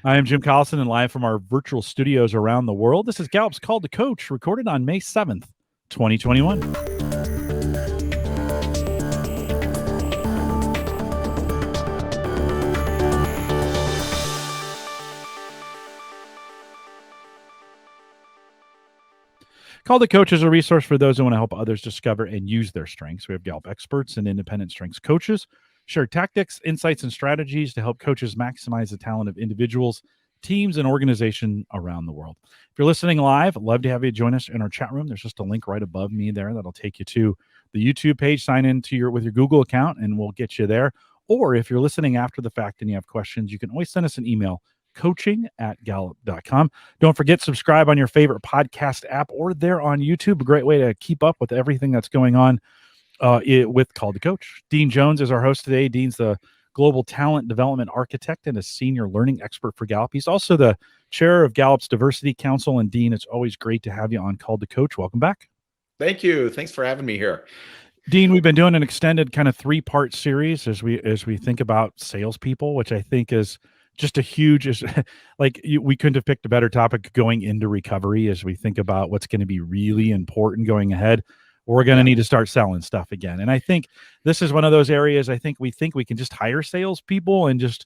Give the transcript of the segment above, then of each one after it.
I am Jim Collison and live from our virtual studios around the world. This is Gallup's Call to Coach, recorded on May 7th, 2021. Call to Coach is a resource for those who want to help others discover and use their strengths. We have Gallup experts and independent strengths coaches share tactics, insights, and strategies to help coaches maximize the talent of individuals, teams, and organizations around the world. If you're listening live, I'd love to have you join us in our chat room. There's just a link right above me there that'll take you to the YouTube page. Sign in to with your Google account, and we'll get you there. Or if you're listening after the fact and you have questions, you can always send us an email, coaching@gallup.com. Don't forget, subscribe on your favorite podcast app or there on YouTube. A great way to keep up with everything that's going on with Call to Coach. Dean Jones is our host today. Dean's the Global Talent Development Architect and a Senior Learning Expert for Gallup. He's also the Chair of Gallup's Diversity Council. And Dean, it's always great to have you on Call to Coach. Welcome back. Thank you. Thanks for having me here. Dean, we've been doing an extended kind of 3-part series as we think about salespeople, which I think is just a huge, we couldn't have picked a better topic going into recovery as we think about what's going to be really important going ahead. We're going to need to start selling stuff again. And I think this is one of those areas we think we can just hire salespeople and just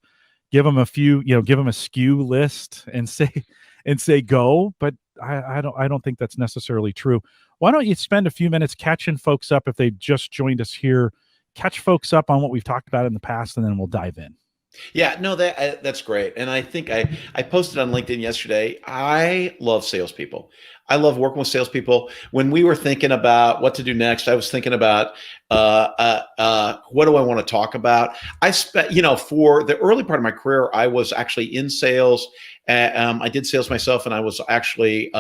give them a few, give them a SKU list and say go. But I don't think that's necessarily true. Why don't you spend a few minutes catching folks up if they just joined us here, catch folks up on what we've talked about in the past, and then we'll dive in. Yeah, no, that's great. And I think I posted on LinkedIn yesterday. I love salespeople. I love working with salespeople. When we were thinking about what to do next, I was thinking about what do I want to talk about? I spent, for the early part of my career, I was actually in sales. I did sales myself, and I was actually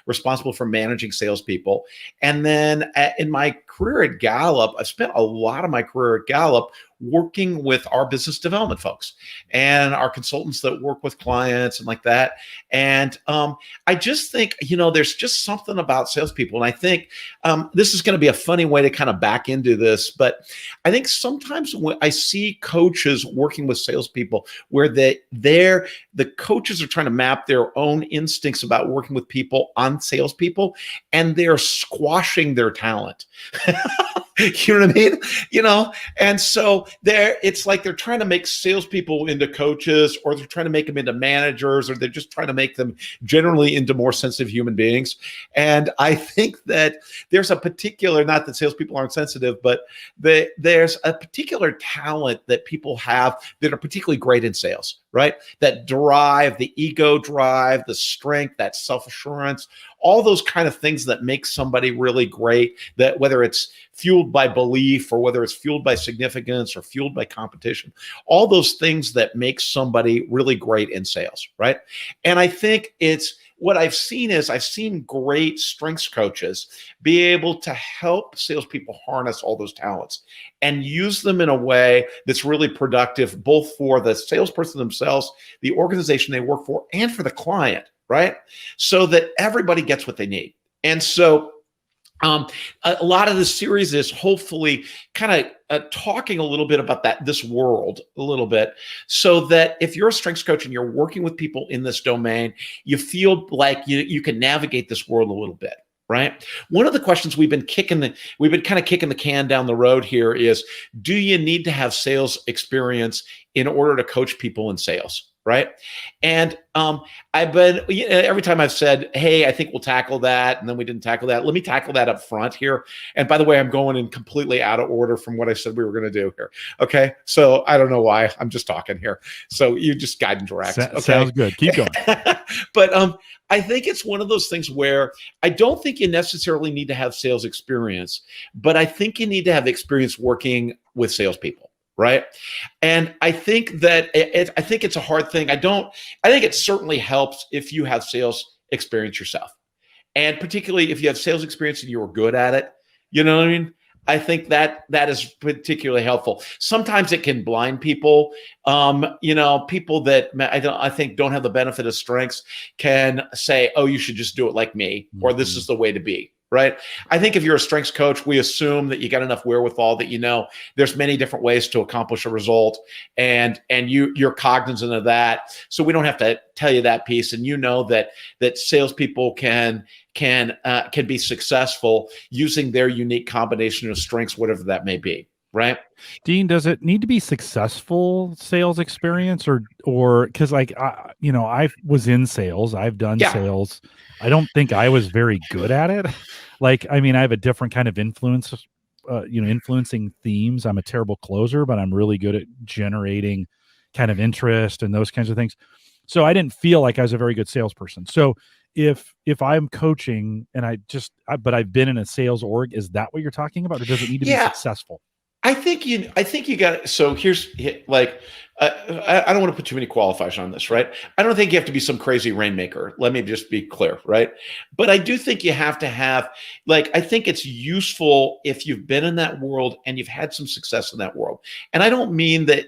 responsible for managing salespeople. And then in my career at Gallup, I spent a lot of my career at Gallup working with our business development folks and our consultants that work with clients and like that. And I just think, there's just something about salespeople. And I think this is going to be a funny way to kind of back into this, but I think sometimes when I see coaches working with salespeople where the coaches are trying to map their own instincts about working with people on salespeople, and they're squashing their talent. You know what I mean? And so it's like they're trying to make salespeople into coaches, or they're trying to make them into managers, or they're just trying to make them generally into more sensitive human beings. And I think that there's a particular, not that salespeople aren't sensitive, but there's a particular talent that people have that are particularly great in sales, right? That drive, the ego drive, the strength, that self-assurance, all those kind of things that make somebody really great, that whether it's fueled by belief or whether it's fueled by significance or fueled by competition, all those things that make somebody really great in sales, right? And I think what I've seen great strengths coaches be able to help salespeople harness all those talents and use them in a way that's really productive, both for the salesperson themselves, the organization they work for, and for the client, right? So that everybody gets what they need. And so a lot of this series is hopefully kind of talking a little bit about this world a little bit, so that if you're a strengths coach and you're working with people in this domain, you feel like you can navigate this world a little bit, right? One of the questions we've been kind of kicking the can down the road here is, do you need to have sales experience in order to coach people in sales? Right. And I've been, every time I've said, hey, I think we'll tackle that, and then we didn't tackle that. Let me tackle that up front here. And by the way, I'm going in completely out of order from what I said we were going to do here. Okay. So I don't know why. I'm just talking here. So you just guide and direct. Okay? Sounds good. Keep going. But I think it's one of those things where I don't think you necessarily need to have sales experience, but I think you need to have experience working with salespeople. Right. And I think that I think it's a hard thing. I think it certainly helps if you have sales experience yourself. And particularly if you have sales experience and you were good at it, you know what I mean? I think that is particularly helpful. Sometimes it can blind people. People that I think don't have the benefit of strengths can say, oh, you should just do it like me, or this is the way to be. right? I think if you're a strengths coach, we assume that you got enough wherewithal that there's many different ways to accomplish a result, and you're cognizant of that. So we don't have to tell you that piece, and that salespeople can be successful using their unique combination of strengths, whatever that may be, right? Dean, does it need to be successful sales experience, or because I was in sales, I've done Yeah, sales. I don't think I was very good at it. I have a different kind of influence, influencing themes. I'm a terrible closer, but I'm really good at generating kind of interest and those kinds of things. So I didn't feel like I was a very good salesperson. So if I'm coaching and but I've been in a sales org, is that what you're talking about, or does it need to be yeah. successful? I think you got. So here's like, I don't want to put too many qualifiers on this, right? I don't think you have to be some crazy rainmaker. Let me just be clear, right? But I do think you have to have, I think it's useful if you've been in that world and you've had some success in that world. And I don't mean that,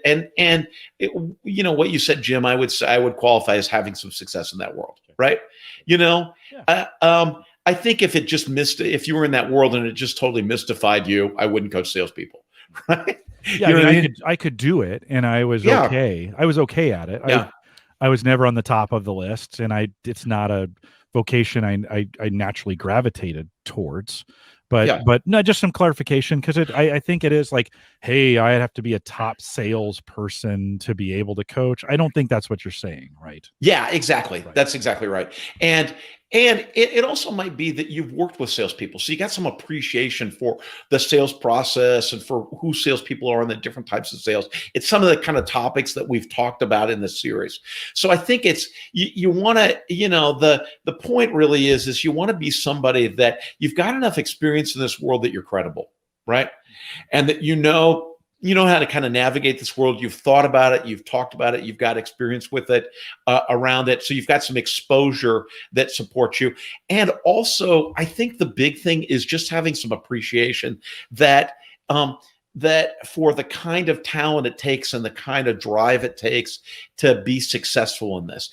what you said, Jim, I would qualify as having some success in that world, right? Yeah. I think if you were in that world and it just totally mystified you, I wouldn't coach salespeople. Right? Yeah, I could do it, and I was okay. I was okay at it. Yeah. I was never on the top of the list, and it's not a vocation I naturally gravitated towards. But no, just some clarification, because I think it is like, hey, I have to be a top salesperson to be able to coach. I don't think that's what you're saying, right? Yeah, exactly. Right. That's exactly right. And it also might be that you've worked with salespeople, so you got some appreciation for the sales process and for who salespeople are and the different types of sales. It's some of the kind of topics that we've talked about in this series. So I think it's you want to, the point really is you want to be somebody that you've got enough experience in this world that you're credible, right? And that how to kind of navigate this world. You've thought about it, you've talked about it, you've got experience with it, around it. So you've got some exposure that supports you. And also, I think the big thing is just having some appreciation that for the kind of talent it takes and the kind of drive it takes to be successful in this.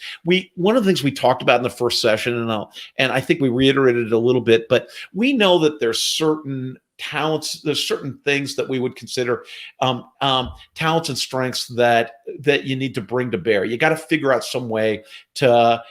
One of the things we talked about in the first session, and I think we reiterated it a little bit, but we know that there's certain talents, there's certain things that we would consider talents and strengths that you need to bring to bear. You got to figure out some way to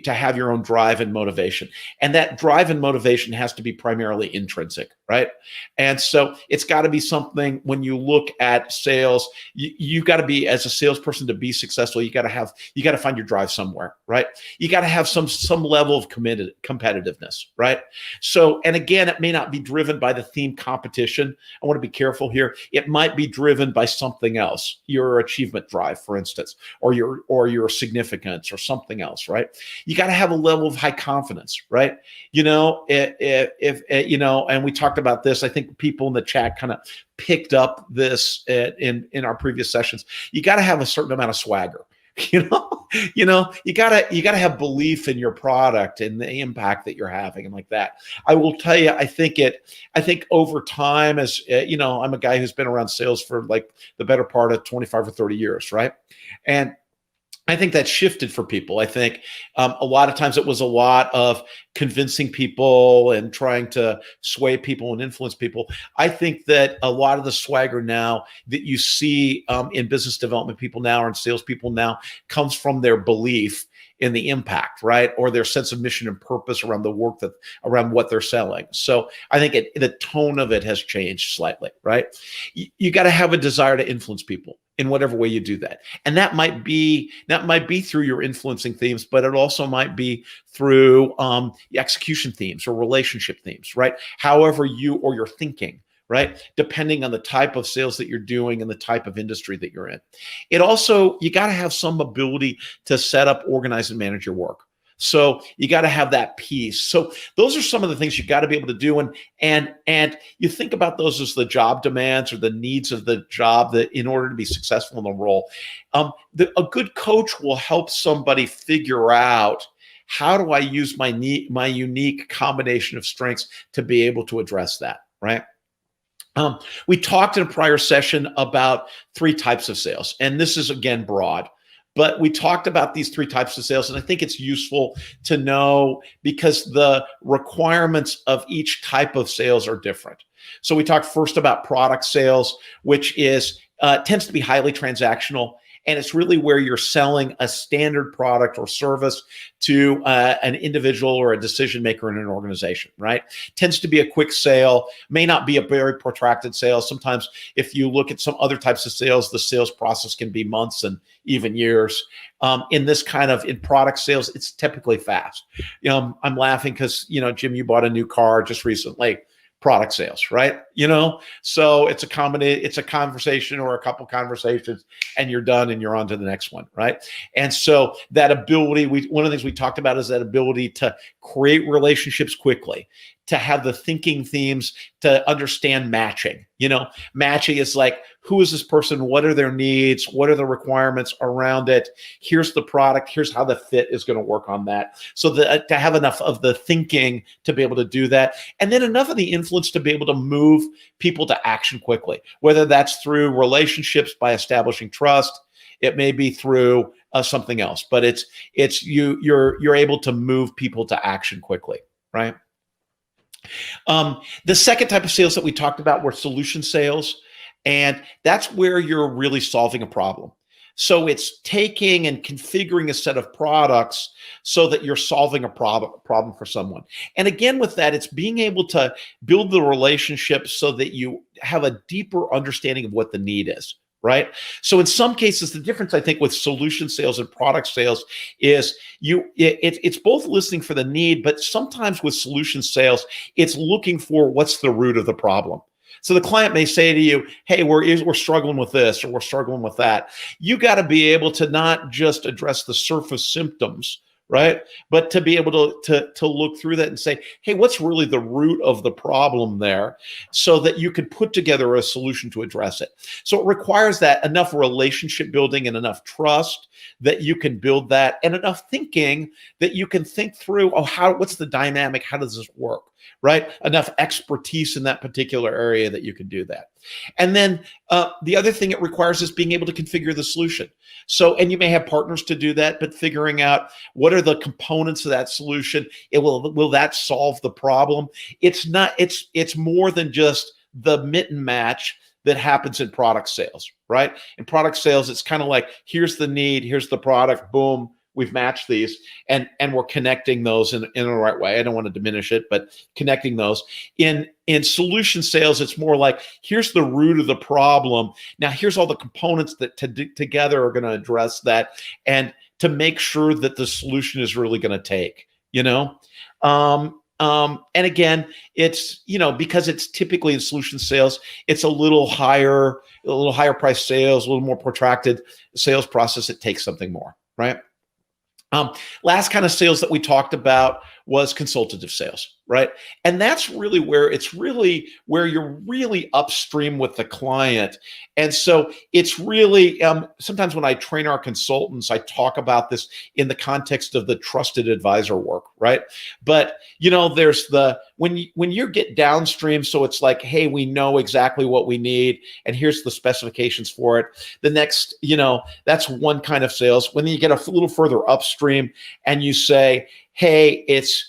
have your own drive and motivation, and that drive and motivation has to be primarily intrinsic, right? And so it's got to be something. When you look at sales, you've got to be, as a salesperson, to be successful, you got to find your drive somewhere, right? You got to have some level of competitiveness, right? So, and again, it may not be driven by the theme competition. I want to be careful here. It might be driven by something else, your achievement drive, for instance, or your significance or something else, right? You got to have a level of high confidence, right? If and we talked about this. I think people in the chat kind of picked up this in our previous sessions. You got to have a certain amount of swagger. You gotta have belief in your product and the impact that you're having, and like that. I will tell you, I think over time, as I'm a guy who's been around sales for like the better part of 25 or 30 years, right? And I think that shifted for people. I think a lot of times it was a lot of convincing people and trying to sway people and influence people. I think that a lot of the swagger now that you see in business development people now, or in salespeople now, comes from their belief in the impact, right? Or their sense of mission and purpose around the work around what they're selling. So I think the tone of it has changed slightly, right? You got to have a desire to influence people in whatever way you do that. And that might be through your influencing themes, but it also might be through execution themes or relationship themes, right? However you're thinking, right? Depending on the type of sales that you're doing and the type of industry that you're in. It also, you got to have some ability to set up, organize, and manage your work. So you got to have that piece. So those are some of the things you got to be able to do. And you think about those as the job demands or the needs of the job, that in order to be successful in the role. A good coach will help somebody figure out, how do I use my unique combination of strengths to be able to address that, right? We talked in a prior session about 3 types of sales, and this is, again, broad. But we talked about these three types of sales, and I think it's useful to know because the requirements of each type of sales are different. So we talked first about product sales, which is tends to be highly transactional. And it's really where you're selling a standard product or service to an individual or a decision maker in an organization, right? Tends to be a quick sale, may not be a very protracted sale. Sometimes if you look at some other types of sales, the sales process can be months and even years. In product sales, it's typically fast. I'm laughing because, Jim, you bought a new car just recently. Product sales, right? So it's a conversation or a couple conversations and you're done and you're on to the next one, right? And so that ability, one of the things we talked about is that ability to create relationships quickly, to have the thinking themes, to understand matching. Matching is like, who is this person? What are their needs? What are the requirements around it? Here's the product. Here's how the fit is going to work on that. So to have enough of the thinking to be able to do that. And then enough of the influence to be able to move people to action quickly, whether that's through relationships by establishing trust. It may be through something else, but you're able to move people to action quickly, right? The second type of sales that we talked about were solution sales, and that's where you're really solving a problem. So it's taking and configuring a set of products so that you're solving a problem for someone. And again, with that, it's being able to build the relationship so that you have a deeper understanding of what the need is. Right. So in some cases, the difference I think with solution sales and product sales is it's both listening for the need, but sometimes with solution sales, it's looking for what's the root of the problem. So the client may say to you, hey, we're struggling with this or we're struggling with that. You got to be able to not just address the surface symptoms, right? But to be able to look through that and say, hey, what's really the root of the problem there, so that you can put together a solution to address it. So it requires that enough relationship building and enough trust that you can build that, and enough thinking that you can think through, what's the dynamic? How does this work? Right? Enough expertise in that particular area that you can do that. And then the other thing it requires is being able to configure the solution. So, and you may have partners to do that, but figuring out what are the components of that solution, will that solve the problem? It's more than just the mitten match that happens in product sales, right? In product sales, it's kind of like, here's the need, here's the product, boom, we've matched these, and we're connecting those in the right way. I don't want to diminish it, but connecting those. In solution sales, it's more like, here's the root of the problem. Now, here's all the components that together are going to address that, and to make sure that the solution is really going to take, and again, it's, because it's typically in solution sales, it's a little higher price sales, a little more protracted sales process. It takes something more, right? Last kind of sales that we talked about was consultative sales, right? And that's really where you're really upstream with the client. And so it's really, sometimes when I train our consultants, I talk about this in the context of the trusted advisor work, right? But, there's when you get downstream, so it's like, hey, we know exactly what we need, and here's the specifications for it. The next, that's one kind of sales. When you get a little further upstream and you say, hey, it's,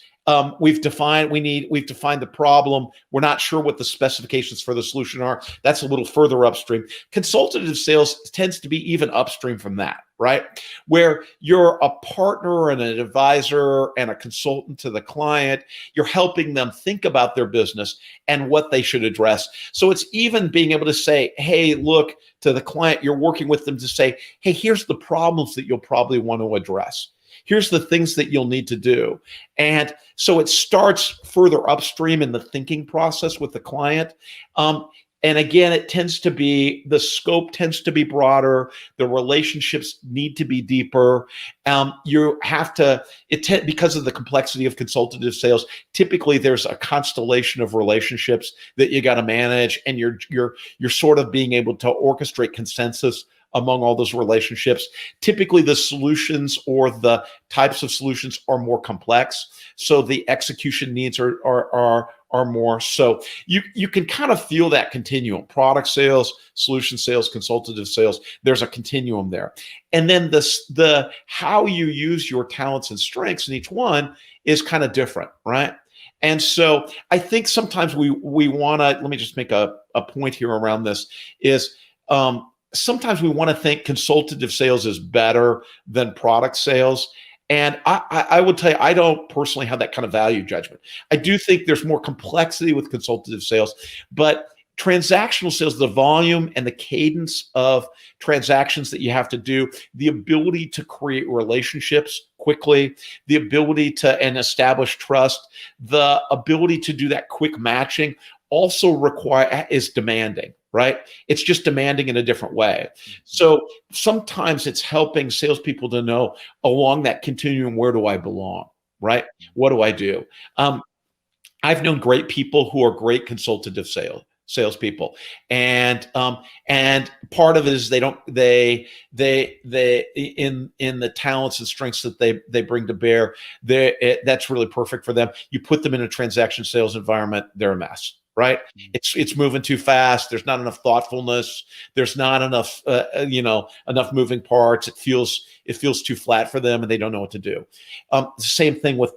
we've defined the problem. We're not sure what the specifications for the solution are. That's a little further upstream. Consultative sales tends to be even upstream from that, right? Where you're a partner and an advisor and a consultant to the client. You're helping them think about their business and what they should address. So it's even being able to say, hey, look, to the client, you're working with them to say, hey, here's the problems that you'll probably want to address. Here's the things that you'll need to do. And so it starts further upstream in the thinking process with the client. And again, the scope tends to be broader. The relationships need to be deeper. You have to, because of the complexity of consultative sales, typically there's a constellation of relationships that you got to manage, and you're sort of being able to orchestrate consensus among all those relationships. Typically, the solutions or the types of solutions are more complex, so the execution needs are are more. So you can kind of feel that continuum: product sales, solution sales, consultative sales. There's a continuum there. And then the how you use your talents and strengths in each one is kind of different, right? And so I think sometimes we want to, let me just make a point here around this, is sometimes we want to think consultative sales is better than product sales. And I would tell you, I don't personally have that kind of value judgment. I do think there's more complexity with consultative sales, but transactional sales, the volume and the cadence of transactions that you have to do, the ability to create relationships quickly, the ability to and establish trust, the ability to do that quick matching also is demanding, right? It's just demanding in a different way. So sometimes it's helping salespeople to know along that continuum, where do I belong, right? What do I do? I've known great people who are great consultative salespeople, and part of it is they in the talents and strengths that they bring to bear, that's really perfect for them. You put them in a transaction sales environment, they're a mess. Right? It's moving too fast. There's not enough thoughtfulness. There's not enough, enough moving parts. It feels too flat for them, and they don't know what to do. Same thing with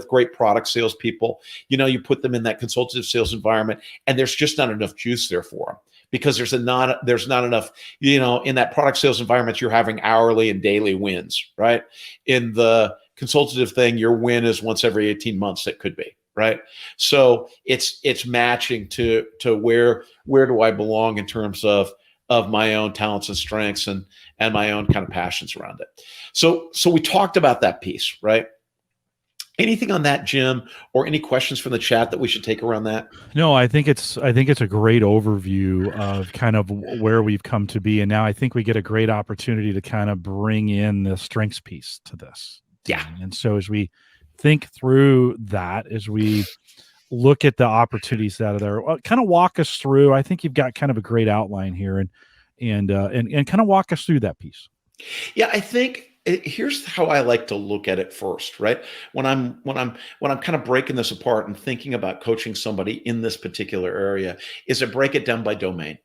great product salespeople. You put them in that consultative sales environment, and there's just not enough juice there for them, because there's not enough. In that product sales environment, you're having hourly and daily wins, right? In the consultative thing, your win is once every 18 months. It could be. Right. So it's matching to where do I belong in terms of my own talents and strengths and my own kind of passions around it. So we talked about that piece, right? Anything on that, Jim, or any questions from the chat that we should take around that? No, I think it's a great overview of kind of where we've come to be. And now I think we get a great opportunity to kind of bring in the strengths piece to this. Yeah. And so as we think through that, as we look at the opportunities that are there, kind of walk us through. I think you've got kind of a great outline here, and kind of walk us through that piece. Yeah, I think here's how I like to look at it first, right? When I'm kind of breaking this apart and thinking about coaching somebody in this particular area, is to break it down by domain.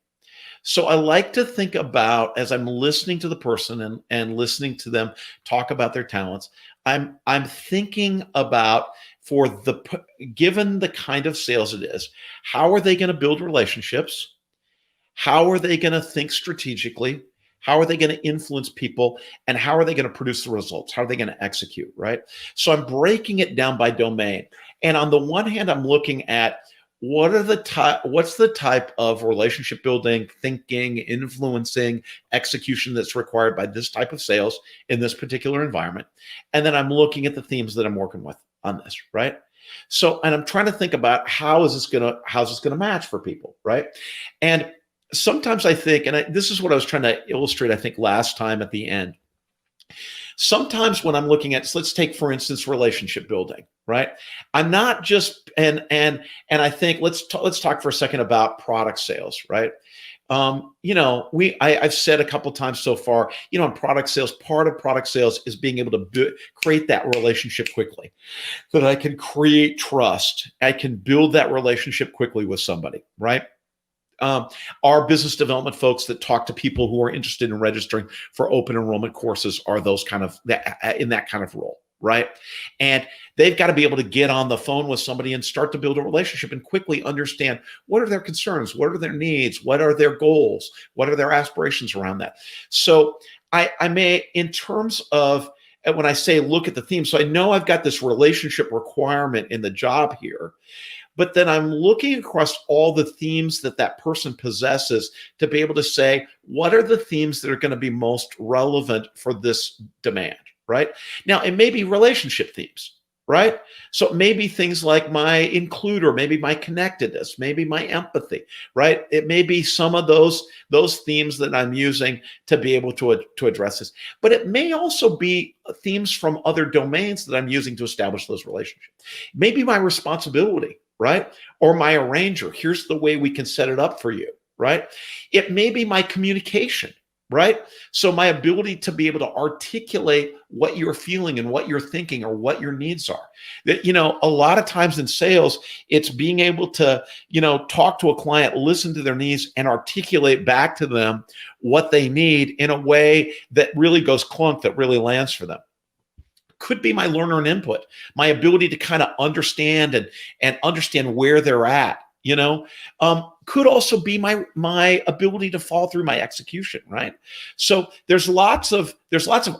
So I like to think about, as I'm listening to the person and listening to them talk about their talents, I'm thinking about, given the kind of sales it is, how are they going to build relationships? How are they going to think strategically? How are they going to influence people? And how are they going to produce the results? How are they going to execute, right? So I'm breaking it down by domain. And on the one hand, I'm looking at what's the type of relationship building, thinking, influencing, execution that's required by this type of sales in this particular environment. And then I'm looking at the themes that I'm working with on this, right? So, and I'm trying to think about how's this gonna match for people, right? And sometimes I think, and this is what I was trying to illustrate, I think, last time at the end. Sometimes when I'm looking at, so let's take, for instance, relationship building, right? I'm not just, and I think let's talk for a second about product sales, right? I've said a couple times so far, in product sales, part of product sales is being able to create that relationship quickly, so that I can create trust. I can build that relationship quickly with somebody, right? Our business development folks that talk to people who are interested in registering for open enrollment courses are those kind of in that kind of role, right? And they've got to be able to get on the phone with somebody and start to build a relationship and quickly understand what are their concerns, what are their needs, what are their goals, what are their aspirations around that. So I may, in terms of, when I say look at the theme, so I know I've got this relationship requirement in the job here, but then I'm looking across all the themes that person possesses to be able to say, what are the themes that are going to be most relevant for this demand, right? Now, it may be relationship themes, right? So it may be things like my includer, maybe my connectedness, maybe my empathy, right? It may be some of those themes that I'm using to be able to address this. But it may also be themes from other domains that I'm using to establish those relationships. Maybe my responsibility, right? Or my arranger. Here's the way we can set it up for you, right? It may be my communication, right? So my ability to be able to articulate what you're feeling and what you're thinking or what your needs are. That, a lot of times in sales, it's being able to, talk to a client, listen to their needs, and articulate back to them what they need in a way that really goes clunk, that really lands for them. Could be my learner and input, my ability to kind of understand and understand where they're at. Could also be my ability to follow through my execution, right? So there's lots of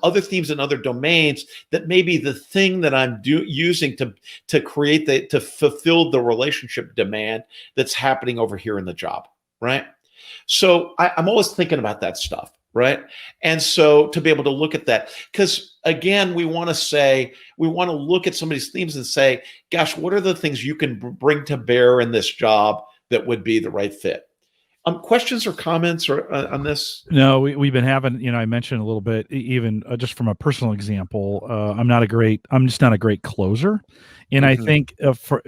other themes and other domains that may be the thing that I'm using to create to fulfill the relationship demand that's happening over here in the job, right? So I'm always thinking about that stuff, right? And so to be able to look at that, because again, we want to look at somebody's themes and say, gosh, what are the things you can bring to bear in this job that would be the right fit? Questions or comments on this? No, we've been having, I mentioned a little bit, even just from a personal example. I'm just not a great closer, and I think for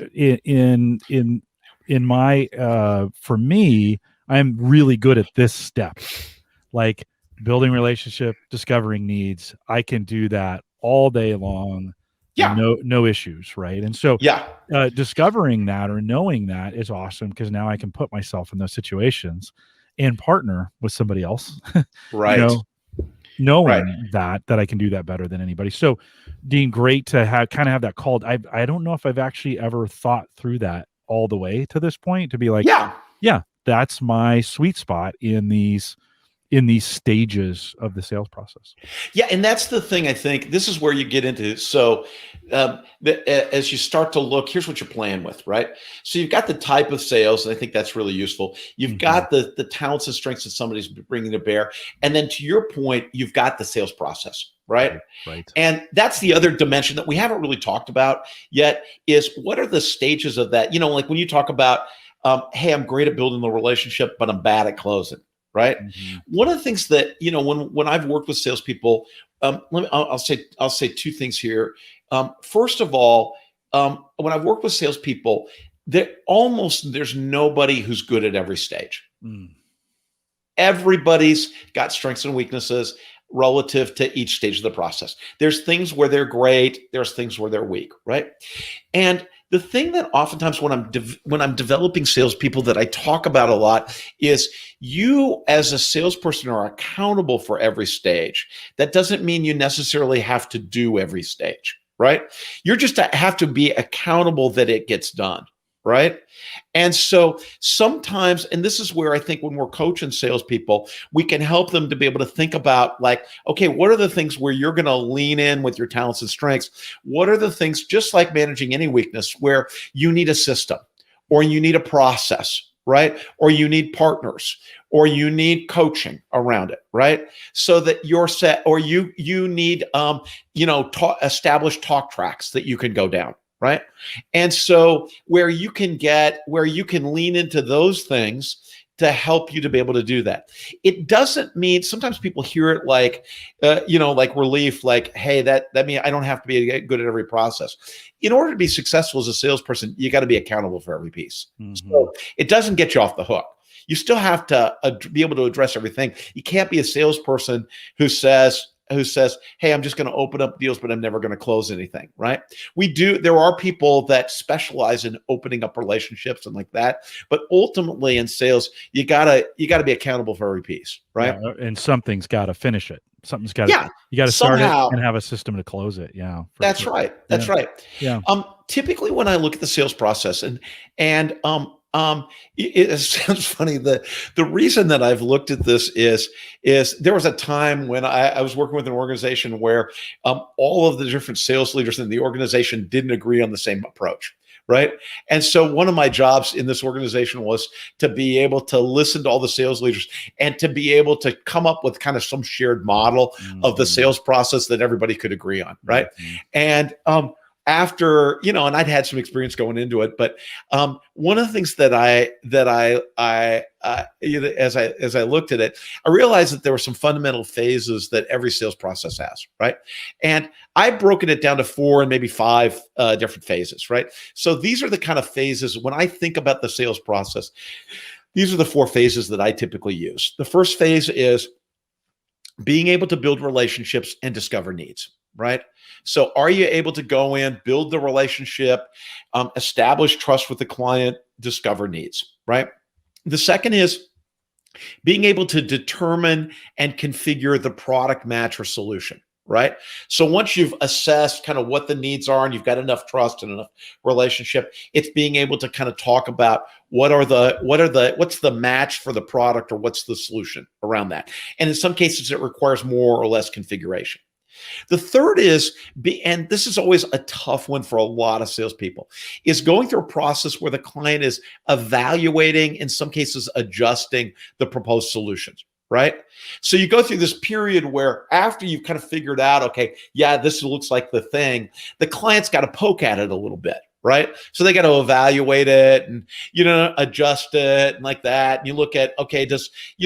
me, I'm really good at this step, like building relationship, discovering needs. I can do that all day long. Yeah. No issues, right? And so Yeah. Discovering that or knowing that is awesome, because now I can put myself in those situations and partner with somebody else, Right. knowing that I can do that better than anybody. So Dean, great to have that called. I don't know if I've actually ever thought through that all the way to this point, to be like, yeah, that's my sweet spot in these stages of the sales process. Yeah, and that's the thing. I think this is where you get into. So as you start to look, here's what you're playing with, right? So you've got the type of sales, and I think that's really useful. You've got the talents and strengths that somebody's bringing to bear. And then to your point, you've got the sales process, right? Right. And that's the other dimension that we haven't really talked about yet, is what are the stages of that? Like when you talk about, hey, I'm great at building the relationship, but I'm bad at closing. Right. Mm-hmm. One of the things that, when I've worked with salespeople, I'll say two things here. First of all, when I've worked with salespeople, there's nobody who's good at every stage. Mm. Everybody's got strengths and weaknesses relative to each stage of the process. There's things where they're great. There's things where they're weak. Right. And the thing that oftentimes when I'm developing salespeople that I talk about a lot is, you as a salesperson are accountable for every stage. That doesn't mean you necessarily have to do every stage, right? You're just have to be accountable that it gets done, right? And so sometimes, and this is where I think when we're coaching salespeople, we can help them to be able to think about, like, okay, what are the things where you're going to lean in with your talents and strengths? What are the things, just like managing any weakness, where you need a system, or you need a process, right? Or you need partners, or you need coaching around it, right? So that you're set, or you need, established talk tracks that you can go down. Right. And so where you can lean into those things to help you to be able to do that. It doesn't mean, sometimes people hear it like, like relief, like, hey, that means I don't have to be good at every process. In order to be successful as a salesperson, you got to be accountable for every piece. Mm-hmm. So it doesn't get you off the hook. You still have to be able to address everything. You can't be a salesperson who says, hey, I'm just going to open up deals, but I'm never going to close anything, right? There are people that specialize in opening up relationships and like that, but ultimately in sales, you gotta be accountable for every piece, right? Yeah, and something's got to finish it. Something's got to, you got to start it and have a system to close it. Yeah. That's right. That's right. Yeah. Typically when I look at the sales process and it sounds funny. The reason that I've looked at this is there was a time when I was working with an organization where all of the different sales leaders in the organization didn't agree on the same approach. Right. And so one of my jobs in this organization was to be able to listen to all the sales leaders and to be able to come up with kind of some shared model of the sales process that everybody could agree on. Right. And after, and I'd had some experience going into it, but one of the things that as I looked at it, I realized that there were some fundamental phases that every sales process has, right? And I've broken it down to 4 and maybe 5 different phases, right? So these are the kind of phases when I think about the sales process. These are the 4 phases that I typically use. The first phase is being able to build relationships and discover needs, right? So are you able to go in, build the relationship, establish trust with the client, discover needs, right? The second is being able to determine and configure the product match or solution, right? So once you've assessed kind of what the needs are and you've got enough trust and enough relationship, it's being able to kind of talk about what's the match for the product, or what's the solution around that. And in some cases, it requires more or less configuration. The third is, and this is always a tough one for a lot of salespeople, is going through a process where the client is evaluating, in some cases, adjusting the proposed solutions, right? So you go through this period where after you've kind of figured out, okay, yeah, this looks like the thing, the client's got to poke at it a little bit. Right. So they got to evaluate it and, adjust it and like that. And you look at, okay, do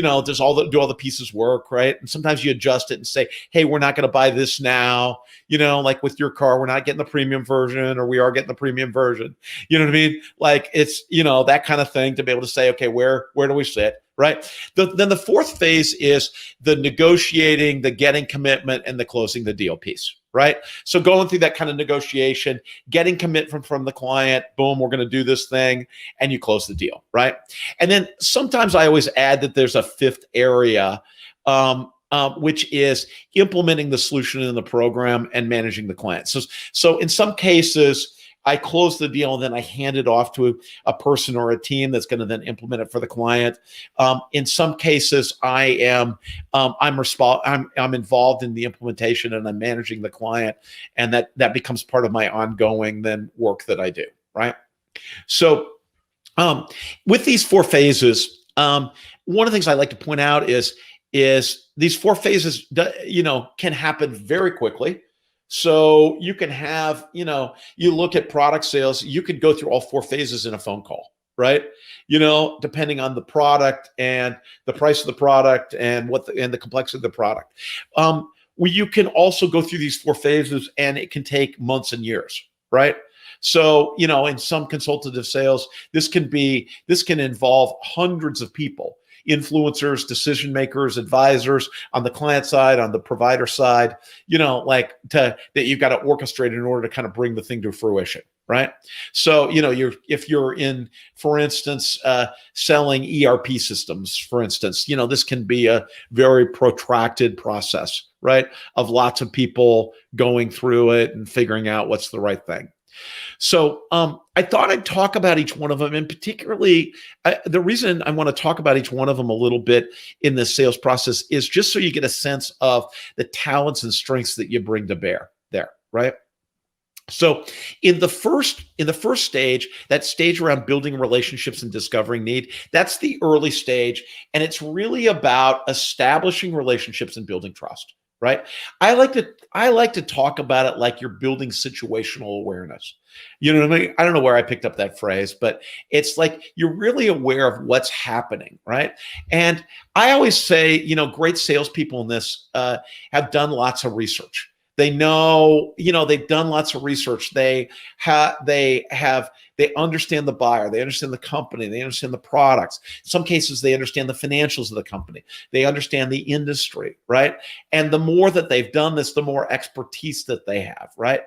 all the pieces work? Right. And sometimes you adjust it and say, hey, we're not going to buy this now. Like with your car, we're not getting the premium version, or we are getting the premium version. You know what I mean? Like it's, that kind of thing, to be able to say, okay, where do we sit? Right. Then the fourth phase is the negotiating, the getting commitment, and the closing the deal piece. Right. So going through that kind of negotiation, getting commitment from the client, boom, we're going to do this thing, and you close the deal. Right. And then sometimes I always add that there's a fifth area, which is implementing the solution in the program and managing the client. So in some cases, I close the deal and then I hand it off to a person or a team that's going to then implement it for the client. In some cases, I'm involved in the implementation and I'm managing the client, and that becomes part of my ongoing then work that I do. Right. So with these four phases, one of the things I like to point out is these four phases, can happen very quickly. So you can have, you look at product sales, you could go through all four phases in a phone call, right? Depending on the product and the price of the product and the complexity of the product. You can also go through these four phases, and it can take months and years, right? So, in some consultative sales, this can involve hundreds of people, influencers, decision makers, advisors on the client side, on the provider side, that you've got to orchestrate in order to kind of bring the thing to fruition, right? So, if you're in, for instance, selling ERP systems, for instance, this can be a very protracted process, right? Of lots of people going through it and figuring out what's the right thing. So I thought I'd talk about each one of them, and particularly the reason I want to talk about each one of them a little bit in this sales process is just so you get a sense of the talents and strengths that you bring to bear there, right? So in the first stage, that stage around building relationships and discovering need, that's the early stage, and it's really about establishing relationships and building trust. Right. I like to talk about it like you're building situational awareness. You know what I mean? I don't know where I picked up that phrase, but it's like you're really aware of what's happening. Right. And I always say, great salespeople in this have done lots of research. They know, they've done lots of research. They understand the buyer. They understand the company. They understand the products. In some cases, they understand the financials of the company. They understand the industry, right? And the more that they've done this, the more expertise that they have, right?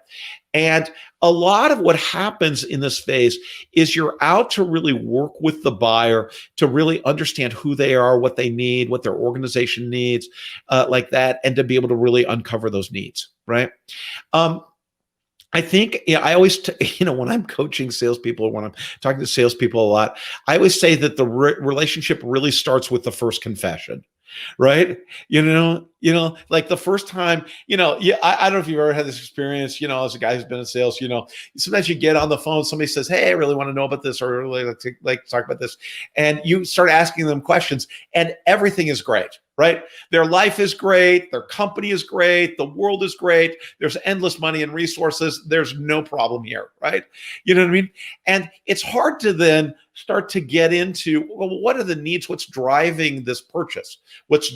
And a lot of what happens in this phase is you're out to really work with the buyer to really understand who they are, what they need, what their organization needs, like that, and to be able to really uncover those needs, right? I think I always, when I'm coaching salespeople or when I'm talking to salespeople a lot, I always say that the relationship really starts with the first confession, right? Like the first time, I don't know if you've ever had this experience, as a guy who's been in sales, sometimes you get on the phone, somebody says, hey, I really want to know about this, or I really like to talk about this. And you start asking them questions and everything is great. Right? Their life is great. Their company is great. The world is great. There's endless money and resources. There's no problem here. Right? You know what I mean? And it's hard to then start to get into, well, what are the needs? What's driving this purchase? What's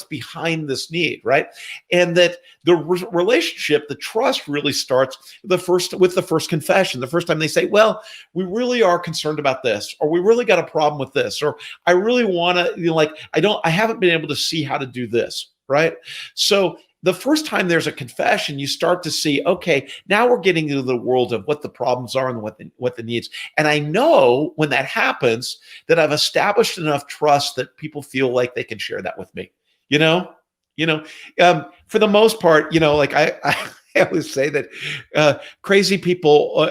behind this need? Right? And that the relationship, the trust really starts with the first confession. The first time they say, well, we really are concerned about this, or we really got a problem with this, or I really want to, I haven't been able to see how to do this, right? So the first time there's a confession, you start to see, okay, now we're getting into the world of what the problems are and what the needs. And I know when that happens that I've established enough trust that people feel like they can share that with me. You know, you know, for the most part, like I always say that crazy people,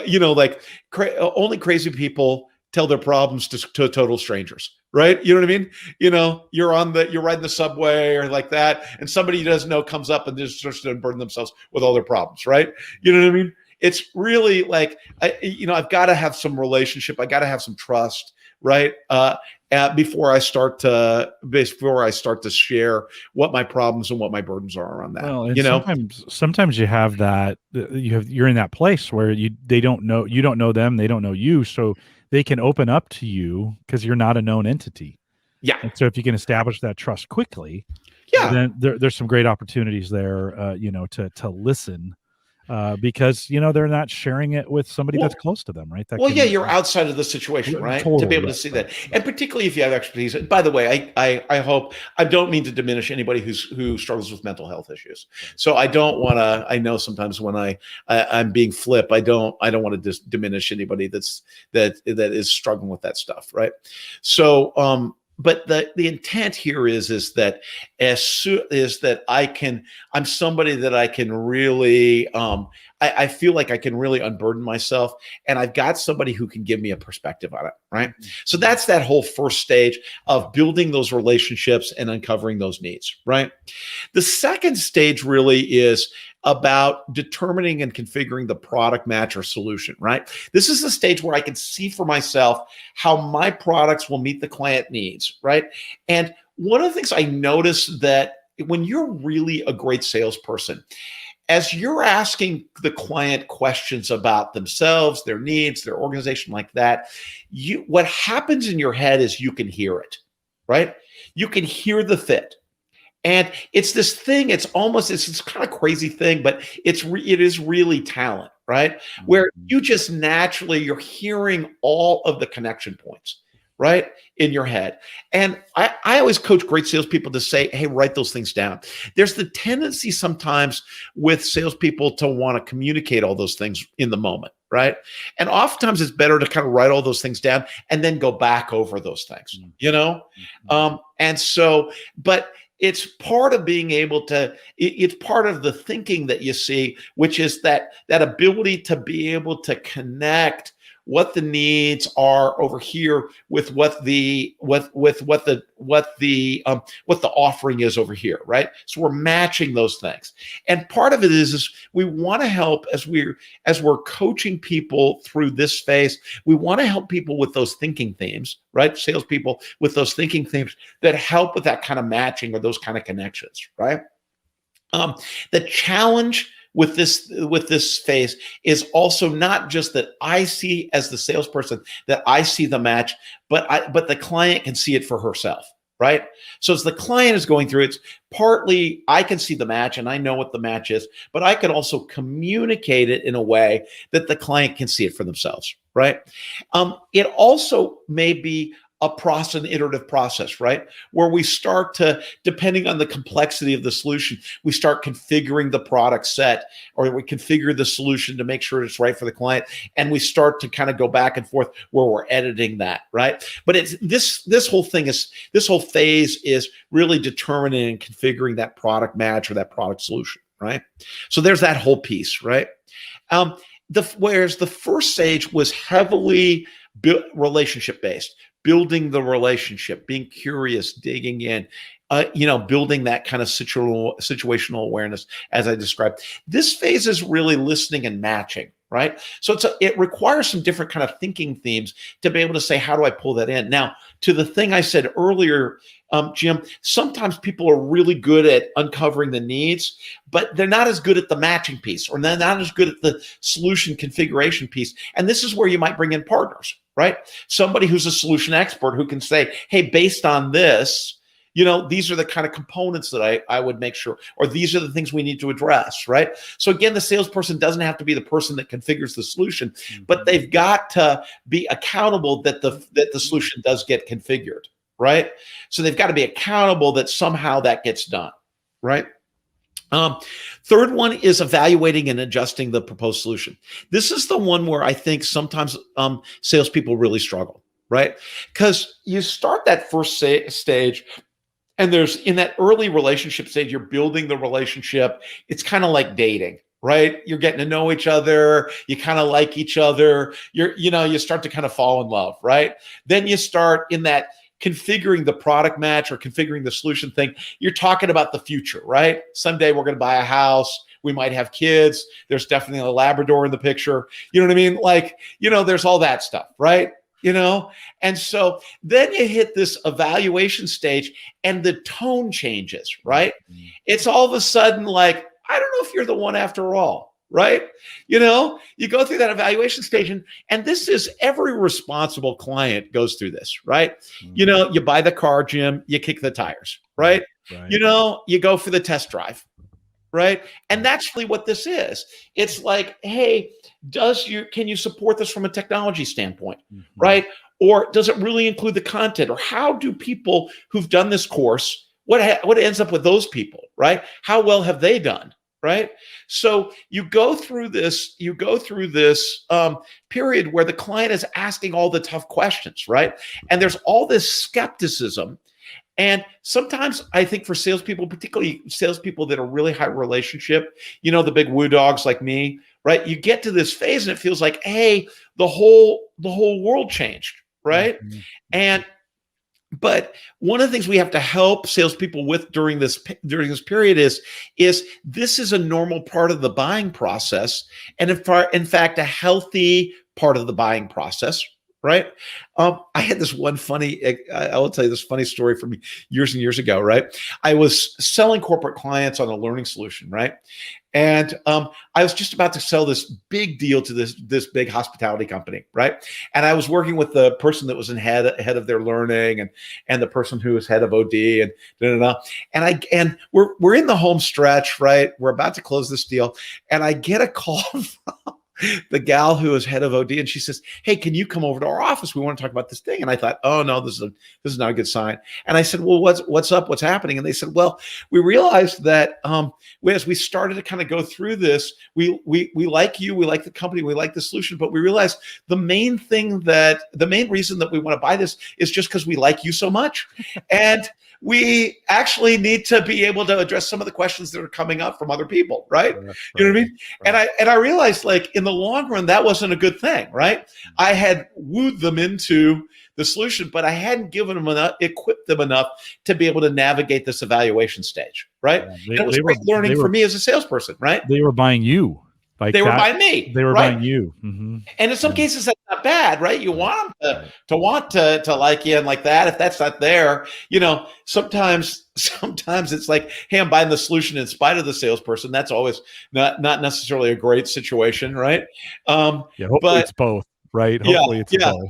only crazy people tell their problems to total strangers, right? You know what I mean? You're riding the subway or like that, and somebody you doesn't know comes up and just starts to burden themselves with all their problems, right? You know what I mean? It's really like, I've got to have some relationship. I got to have some trust, right? Before I start to share what my problems and what my burdens are around that. Well, and sometimes you have that you're in that place where you don't know them, they don't know you, so they can open up to you because you're not a known entity. Yeah. And so if you can establish that trust quickly, Yeah. then there's some great opportunities there, to listen, because they're not sharing it with somebody that's close to them, right? You're outside of the situation, right? To be able to see that, and particularly if you have expertise. By the way, I hope, I don't mean to diminish anybody who struggles with mental health issues. So I don't want to. I know sometimes when I'm being flip, I don't want to diminish anybody that is struggling with that stuff, right? So, but the intent here is that I'm somebody that I can really, I feel like I can really unburden myself, and I've got somebody who can give me a perspective on it, right? So that's that whole first stage of building those relationships and uncovering those needs, right? The second stage really is about determining and configuring the product match or solution, right? This is the stage where I can see for myself how my products will meet the client needs, right? And one of the things I noticed that when you're really a great salesperson, as you're asking the client questions about themselves, their needs, their organization, like that, what happens in your head is you can hear it, right? You can hear the fit. And it's this thing, it's this kind of crazy thing, but it is really talent, right? Where you just naturally, you're hearing all of the connection points, right, in your head. And I always coach great salespeople to say, hey, write those things down. There's the tendency sometimes with salespeople to want to communicate all those things in the moment, right? And oftentimes it's better to kind of write all those things down and then go back over those things, and so, but it's part of being able to, it's part of the thinking that you see, which is that ability to be able to connect what the needs are over here with what the offering is over here, right? So we're matching those things. And part of it is we want to help as we're coaching people through this phase, we want to help people with those thinking themes, right? Salespeople with those thinking themes that help with that kind of matching or those kind of connections, right? The challenge with this phase is also not just that I see as the salesperson that I see the match, but the client can see it for herself, right? So as the client is going through, it's partly I can see the match and I know what the match is, but I can also communicate it in a way that the client can see it for themselves, right? It also may be an iterative process, right? Where we start to, depending on the complexity of the solution, we start configuring the product set, or we configure the solution to make sure it's right for the client. And we start to kind of go back and forth where we're editing that, right? But it's this whole phase is really determining and configuring that product match or that product solution, right? So there's that whole piece, right? Whereas the first stage was heavily relationship based, building the relationship, being curious, digging in, building that kind of situational awareness, as I described. This phase is really listening and matching, right? So it requires some different kind of thinking themes to be able to say, how do I pull that in? Now, to the thing I said earlier, Jim, sometimes people are really good at uncovering the needs, but they're not as good at the matching piece, or they're not as good at the solution configuration piece. And this is where you might bring in partners, right? Somebody who's a solution expert who can say, hey, based on this, these are the kind of components that I would make sure, or these are the things we need to address, right? So again, the salesperson doesn't have to be the person that configures the solution, but they've got to be accountable that the solution does get configured, right? So they've got to be accountable that somehow that gets done. right? Um, Third one is evaluating and adjusting the proposed solution. This is the one where I think sometimes salespeople really struggle, right? Because you start that first stage, and there's in that early relationship stage, you're building the relationship. It's kind of like dating, right? You're getting to know each other. You kind of like each other. You start to kind of fall in love, right? Then you start in that configuring the product match or configuring the solution thing. You're talking about the future, right? Someday we're going to buy a house. We might have kids. There's definitely a Labrador in the picture. You know what I mean? Like, there's all that stuff, right? And so then you hit this evaluation stage and the tone changes, right? Mm-hmm. It's all of a sudden like, I don't know if you're the one after all, right? You go through that evaluation stage, and this is every responsible client goes through this, right? Mm-hmm. You buy the car, Jim, you kick the tires, right? Right. You go for the test drive, right? And that's really what this is. It's like, hey, can you support this from a technology standpoint, mm-hmm. right? Or does it really include the content? Or how do people who've done this course, what ends up with those people, right? How well have they done, right? So you go through this period where the client is asking all the tough questions, right? And there's all this skepticism. And sometimes I think for salespeople, particularly salespeople that are really high relationship, the big woo dogs like me, right? You get to this phase and it feels like, hey, the whole world changed, right? Mm-hmm. But one of the things we have to help salespeople with during this period is this is a normal part of the buying process, and in fact a healthy part of the buying process. Right. I had this one I will tell you this funny story from years and years ago. Right. I was selling corporate clients on a learning solution. Right. And I was just about to sell this big deal to this big hospitality company. Right. And I was working with the person that was head of their learning and the person who was head of OD and and we're in the home stretch. Right. We're about to close this deal. And I get a call from the gal who is head of OD, and she says, "Hey, can you come over to our office? We want to talk about this thing." And I thought, "Oh no, this is not a good sign." And I said, "Well, what's up? What's happening?" And they said, "Well, we realized that as we started to kind of go through this, we like you, we like the company, we like the solution, but we realized the main reason that we want to buy this is just because we like you so much, and we actually need to be able to address some of the questions that are coming up from other people, right? You know what I mean?" Right. And I realized, like, in the long run, that wasn't a good thing, right? I had wooed them into the solution, but I hadn't equipped them enough to be able to navigate this evaluation stage, right? Yeah, it was great learning for me as a salesperson, right? They were buying you. Like they were buying me. They were buying you. Mm-hmm. And in some cases, that's not bad, right? You want them to want to like you and like that. If that's not there, sometimes it's like, hey, I'm buying the solution in spite of the salesperson. That's always not necessarily a great situation, right? Hopefully it's both, right? Hopefully it's both.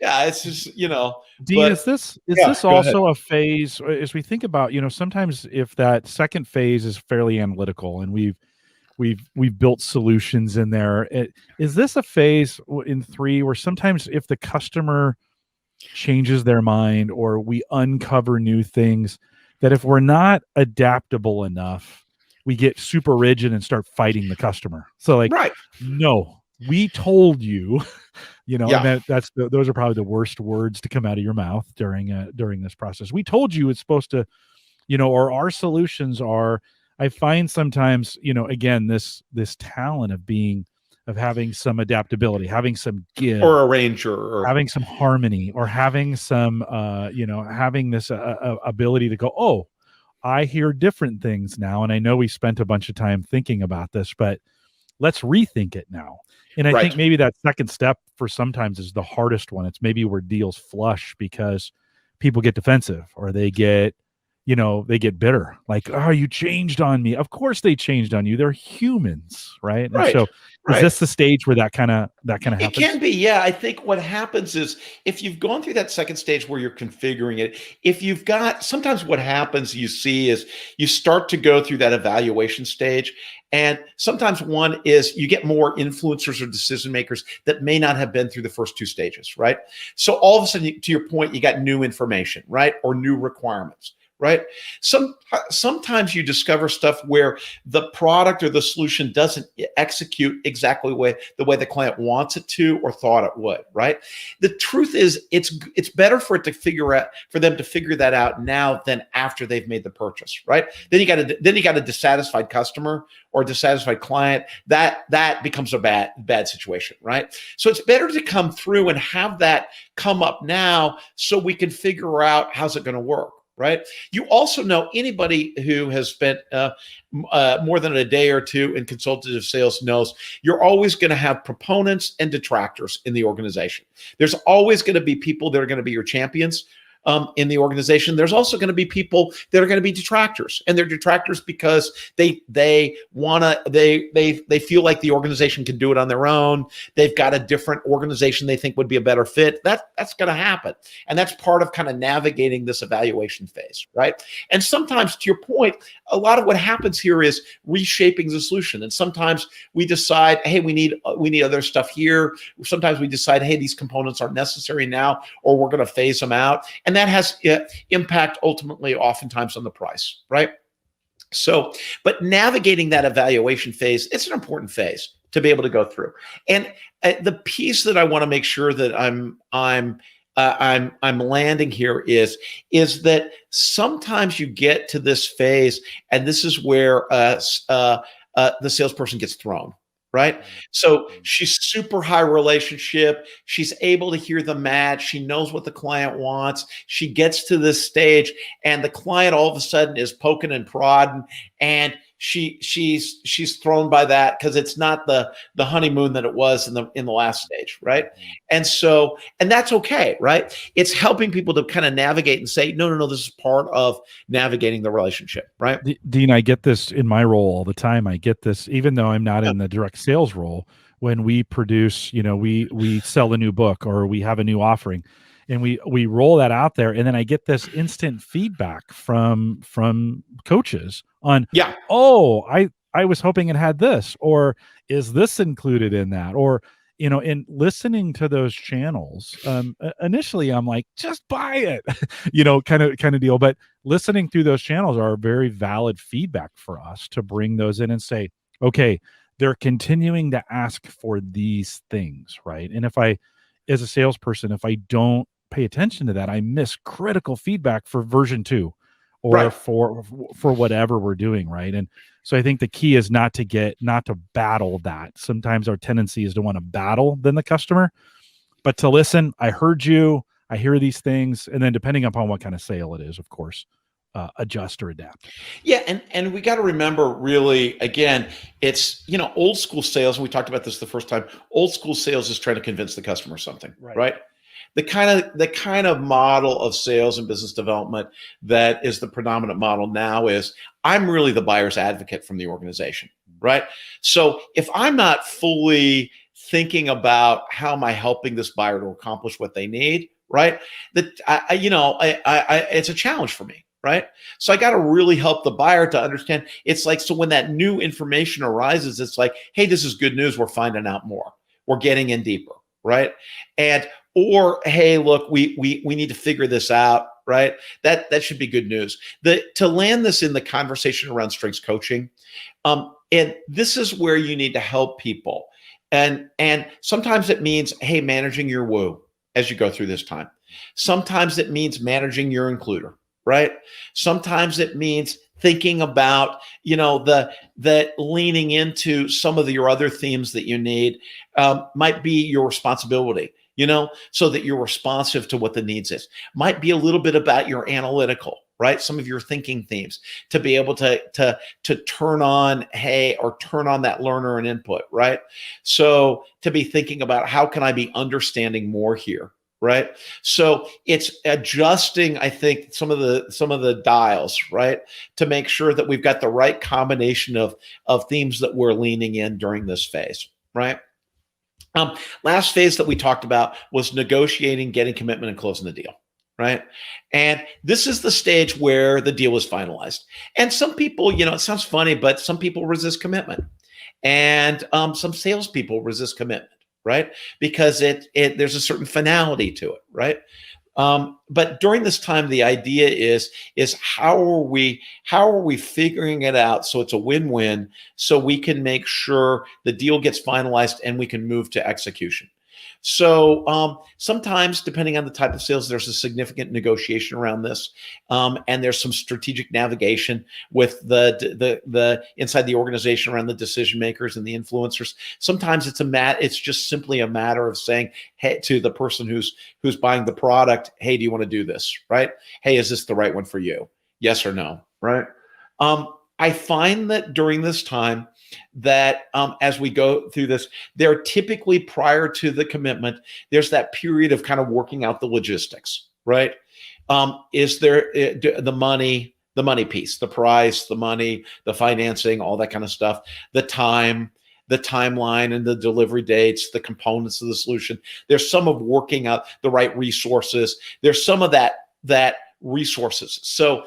Yeah, it's just, Dean, is this also a phase as we think about, sometimes if that second phase is fairly analytical and we've built solutions in there. Is this a phase in 3 where sometimes if the customer changes their mind or we uncover new things, that if we're not adaptable enough, we get super rigid and start fighting the customer? So like, right. No, we told you, and those are probably the worst words to come out of your mouth during this process. We told you it's supposed to, or our solutions are. I find sometimes, again, this talent of having some adaptability, having some give, or a ranger, or having some harmony, or having some, having this ability to go, oh, I hear different things now, and I know we spent a bunch of time thinking about this, but let's rethink it now. And I think maybe that second step for sometimes is the hardest one. It's maybe where deals flush because people get defensive or they get bitter. Like, oh, you changed on me. Of course they changed on you. They're humans, right? And so is this the stage where that kind of happens? It can be, yeah. I think what happens is if you've gone through that second stage where you're configuring it, sometimes what happens you see is you start to go through that evaluation stage. And sometimes one is you get more influencers or decision makers that may not have been through the first 2 stages, right? So all of a sudden, to your point, you got new information, right? Or new requirements. right? Sometimes you discover stuff where the product or the solution doesn't execute exactly the way the client wants it to or thought it would, right? The truth is, it's better for them to figure that out now than after they've made the purchase, right? Then you got a dissatisfied customer or a dissatisfied client. That becomes a bad situation, right? So it's better to come through and have that come up now so we can figure out how's it going to work. Right. You also know anybody who has spent more than a day or two in consultative sales knows you're always going to have proponents and detractors in the organization. There's always going to be people that are going to be your champions in the organization. There's also going to be people that are going to be detractors, and they're detractors because they feel like the organization can do it on their own. They've got a different organization they think would be a better fit. That's going to happen, and that's part of kind of navigating this evaluation phase, right? And sometimes, to your point, a lot of what happens here is reshaping the solution. And sometimes we decide, hey, we need other stuff here. Sometimes we decide, hey, these components aren't necessary now, or we're going to phase them out. And that has impact ultimately oftentimes on the price, right? So, but navigating that evaluation phase, it's an important phase to be able to go through. And the piece that I want to make sure that I'm landing here is that sometimes you get to this phase, and this is where the salesperson gets thrown. Right. So she's super high relationship. She's able to hear the match. She knows what the client wants. She gets to this stage, and the client all of a sudden is poking and prodding, and she's thrown by that because it's not the honeymoon that it was in the last stage, right? And that's okay, right? It's helping people to kind of navigate and say, no, this is part of navigating the relationship, right? Dean, I get this in my role all the time. I get this even though I'm not in the direct sales role. When we produce, we sell a new book or we have a new offering, and we roll that out there, and then I get this instant feedback from coaches on, oh, I was hoping it had this, or is this included in that, or in listening to those channels, initially I'm like, just buy it, kind of deal. But listening through those channels are very valid feedback for us to bring those in and say, okay, they're continuing to ask for these things, right? And as a salesperson, if I don't pay attention to that, I miss critical feedback for version 2 or for whatever we're doing, right? And so I think the key is not to battle that. Sometimes our tendency is to want to battle the customer, but to listen. I heard you, I hear these things, and then depending upon what kind of sale it is, of course, adjust or adapt. Yeah, and we got to remember, really, again, it's old school sales. And we talked about this the first time. Old school sales is trying to convince the customer something, right? The kind of model of sales and business development that is the predominant model now is I'm really the buyer's advocate from the organization, right? So if I'm not fully thinking about how am I helping this buyer to accomplish what they need, right? It's a challenge for me. Right. So I got to really help the buyer to understand. It's like, so when that new information arises, it's like, hey, this is good news. We're finding out more. We're getting in deeper. Right. Or, hey, look, we need to figure this out. Right. That should be good news. To land this in the conversation around strengths coaching. And this is where you need to help people. And sometimes it means, hey, managing your woo as you go through this time. Sometimes it means managing your includer. Right. Sometimes it means thinking about, the leaning into some of your other themes that you need might be your responsibility, so that you're responsive to what the needs is. Might be a little bit about your analytical, right? Some of your thinking themes to be able to turn on, turn on that learner and input, right? So to be thinking about how can I be understanding more here? Right. So it's adjusting, I think, some of the dials, right, to make sure that we've got the right combination of themes that we're leaning in during this phase. Right. Last phase that we talked about was negotiating, getting commitment, and closing the deal. Right. And this is the stage where the deal is finalized. And some people, it sounds funny, but some people resist commitment, and some salespeople resist commitment. Right? Because there's a certain finality to it, right? But during this time, the idea is how are we figuring it out so it's a win-win, so we can make sure the deal gets finalized and we can move to execution. So sometimes, depending on the type of sales, there's a significant negotiation around this, and there's some strategic navigation with the inside the organization around the decision makers and the influencers. Sometimes it's just simply a matter of saying, hey, to the person who's buying the product, hey, do you want to do this? Right? Hey, is this the right one for you? Yes or no? Right? I find that during this time, that as we go through this, they're typically prior to the commitment, there's that period of kind of working out the logistics, right? Is there the money piece, the price, the money, the financing, all that kind of stuff, the timeline and the delivery dates, the components of the solution. There's some of working out the right resources. There's some of that resources. So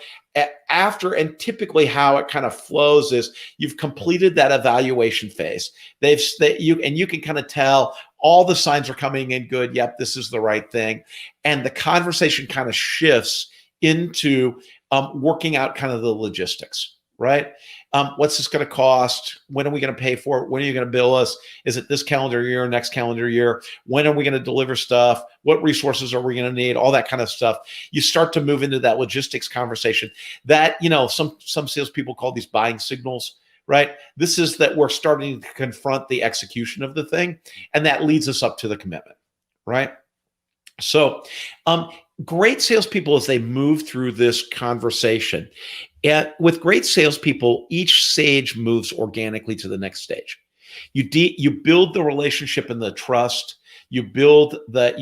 after, and typically how it kind of flows is you've completed that evaluation phase. You can kind of tell all the signs are coming in good. Yep, this is the right thing. And the conversation kind of shifts into working out kind of the logistics, right? What's this going to cost? When are we going to pay for it? When are you going to bill us? Is it this calendar year, next calendar year? When are we going to deliver stuff? What resources are we going to need? All that kind of stuff. You start to move into that logistics conversation that, some salespeople call these buying signals, right? This is that we're starting to confront the execution of the thing, and that leads us up to the commitment, right? So, great salespeople, as they move through this conversation, with great salespeople, each stage moves organically to the next stage. You build the relationship and the trust. You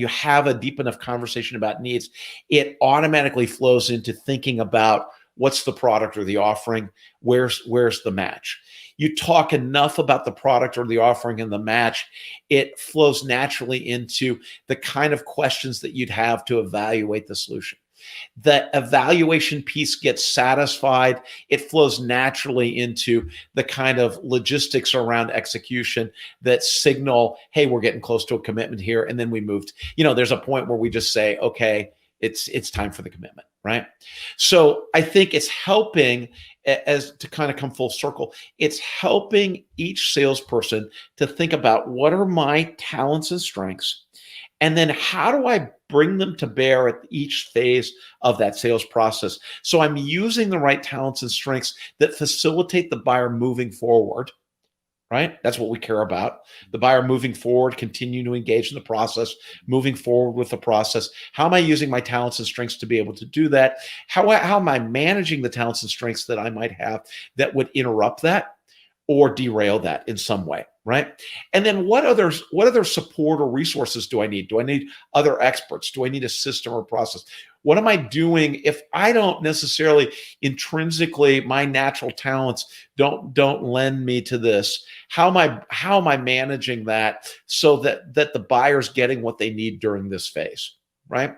have a deep enough conversation about needs. It automatically flows into thinking about what's the product or the offering, where's the match. You talk enough about the product or the offering and the match, it flows naturally into the kind of questions that you'd have to evaluate the solution. The evaluation piece gets satisfied. It flows naturally into the kind of logistics around execution that signal, hey, we're getting close to a commitment here. And then we moved, there's a point where we just say, okay, it's time for the commitment, right? So I think it's helping, as to kind of come full circle, it's helping each salesperson to think about what are my talents and strengths, and then how do I bring them to bear at each phase of that sales process? So I'm using the right talents and strengths that facilitate the buyer moving forward, right? That's what we care about. The buyer moving forward, continue to engage in the process, moving forward with the process. How am I using my talents and strengths to be able to do that? How am I managing the talents and strengths that I might have that would interrupt that or derail that in some way, right? And then what other support or resources do I need? Do I need other experts? Do I need a system or process? What am I doing if I don't necessarily intrinsically, my natural talents don't lend me to this? How am I managing that so that the buyer's getting what they need during this phase, right?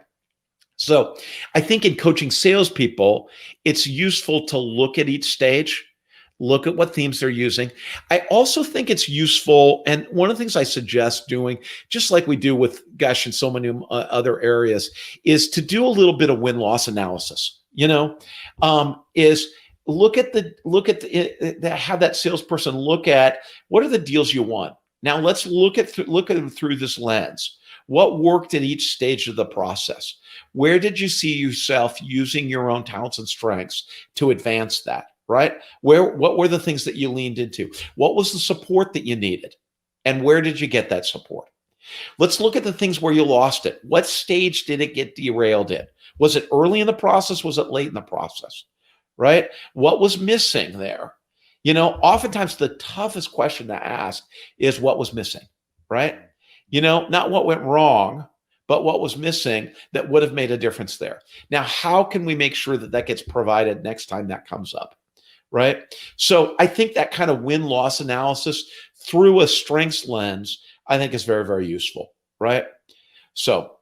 So I think in coaching salespeople, it's useful to look at each stage, look at what themes they're using. I also think it's useful, and one of the things I suggest doing, just like we do with, gosh, in so many other areas, is to do a little bit of win-loss analysis. Is have that salesperson look at what are the deals you won. Now let's look at them through this lens. What worked at each stage of the process? Where did you see yourself using your own talents and strengths to advance that? Right? What were the things that you leaned into? What was the support that you needed? And where did you get that support? Let's look at the things where you lost it. What stage did it get derailed in? Was it early in the process? Was it late in the process? Right? What was missing there? Oftentimes the toughest question to ask is what was missing, right? Not what went wrong, but what was missing that would have made a difference there. Now, how can we make sure that gets provided next time that comes up? Right? So I think that kind of win-loss analysis through a strengths lens, I think is very, very useful, right? So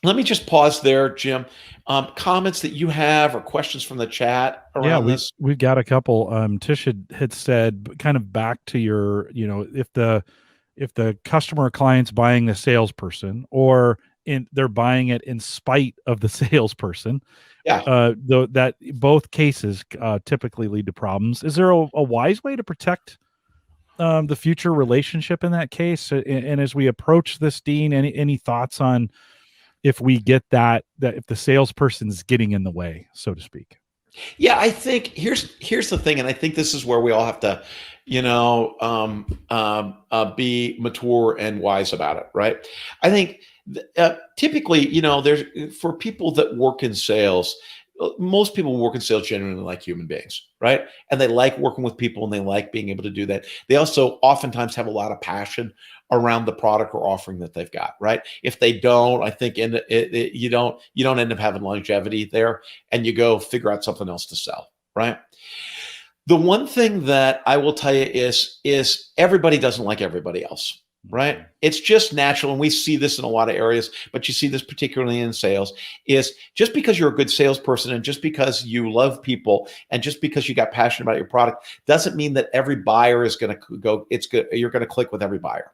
let me just pause there, Jim. Comments that you have or questions from the chat around this? We've got a couple. Tish had said, kind of back to your, if the customer or client's buying the salesperson, or they're buying it in spite of the salesperson. Yeah. Though that both cases typically lead to problems. Is there a wise way to protect the future relationship in that case? And as we approach this, Dean, any thoughts on if we get that if the salesperson's getting in the way, so to speak? Yeah, I think here's the thing, and I think this is where we all have to, be mature and wise about it, right? I think typically, there's for people that work in sales. Most people who work in sales genuinely like human beings, right? And they like working with people, and they like being able to do that. They also oftentimes have a lot of passion around the product or offering that they've got, right? If they don't, I think you don't end up having longevity there, and you go figure out something else to sell, right? The one thing that I will tell you is everybody doesn't like everybody else, right? It's just natural, and we see this in a lot of areas, but you see this particularly in sales, is just because you're a good salesperson and just because you love people and just because you got passionate about your product doesn't mean that every buyer is going to go, it's good, you're going to click with every buyer.